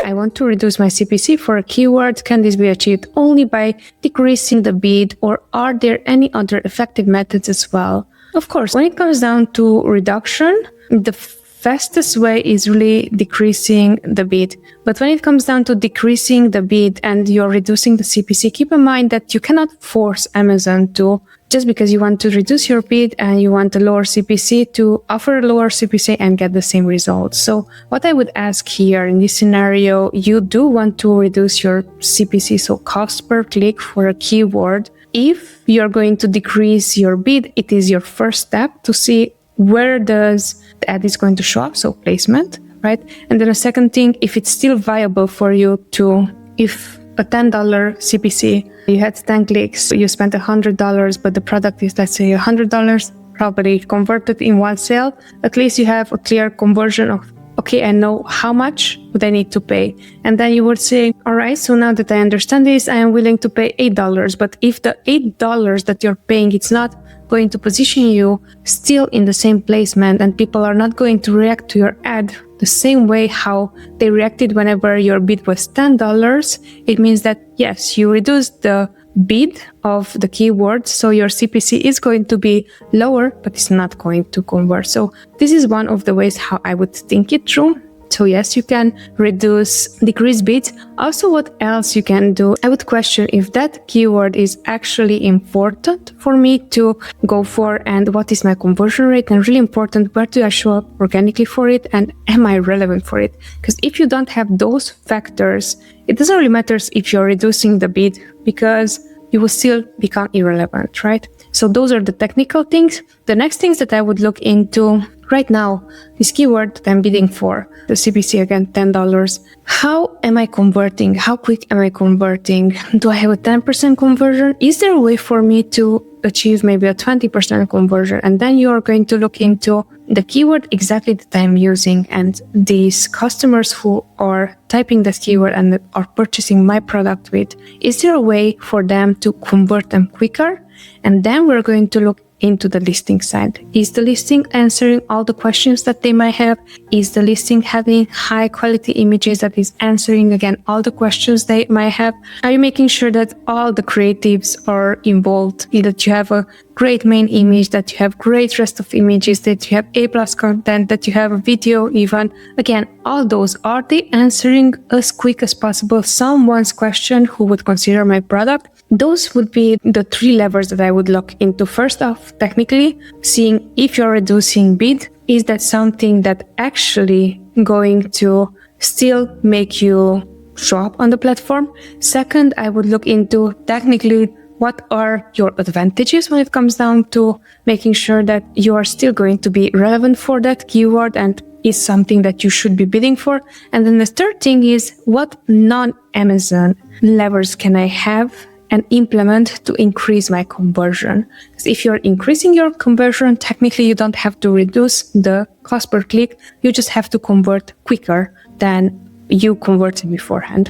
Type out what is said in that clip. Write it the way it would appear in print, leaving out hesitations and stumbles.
I want to reduce my CPC for a keyword. Can this be achieved only by decreasing the bid, or are there any other effective methods as well? Of course, when it comes down to reduction, the fastest way is really decreasing the bid. But when it comes down to decreasing the bid and you're reducing the CPC, keep in mind that you cannot force Amazon to, just because you want to reduce your bid and you want a lower CPC, to offer a lower CPC and get the same results. So what I would ask here in this scenario, you do want to reduce your CPC, so cost per click for a keyword. If you're going to decrease your bid, it is your first step to see where does the ad is going to show up, so placement, right? And then a second thing, if it's still viable for you to, if a $10 CPC, you had 10 clicks, you spent $100, but the product is, let's say, $100, probably converted in one sale, at least you have a clear conversion of, okay, I know how much would I need to pay. And then you would say, all right, so now that I understand this, I am willing to pay $8. But if the $8 that you're paying, it's not going to position you still in the same placement, and people are not going to react to your ad the same way how they reacted whenever your bid was $10, it means that yes, you reduced the bid of the keyword, so your CPC is going to be lower, but it's not going to convert. So this is one of the ways how I would think it through. So yes, you can decrease bids. Also, what else you can do? I would question if that keyword is actually important for me to go for, and what is my conversion rate, and really important, where do I show up organically for it, and am I relevant for it? Because if you don't have those factors, it doesn't really matter if you're reducing the bid, because you will still become irrelevant, right? So those are the technical things. The next things that I would look into right now, this keyword that I'm bidding for, the CPC again, $10. How am I converting? How quick am I converting? Do I have a 10% conversion? Is there a way for me to achieve maybe a 20% conversion? And then you are going to look into the keyword exactly that I'm using, and these customers who are typing that keyword and are purchasing my product with, is there a way for them to convert them quicker? And then we're going to look into the listing side. Is the listing answering all the questions that they might have? Is the listing having high quality images that is answering again all the questions they might have? Are you making sure that all the creatives are involved, that you have a great main image, that you have great rest of images, that you have A+ content, that you have a video even? Again, all those, are they answering as quick as possible someone's question who would consider my product? Those would be the three levers that I would look into. First off, technically, seeing if you're reducing bid, is that something that actually going to still make you show up on the platform? Second, I would look into technically what are your advantages when it comes down to making sure that you are still going to be relevant for that keyword and is something that you should be bidding for. And then the third thing is, what non-Amazon levers can I have and implement to increase my conversion? Because if you're increasing your conversion, technically you don't have to reduce the cost per click, you just have to convert quicker than you converted beforehand.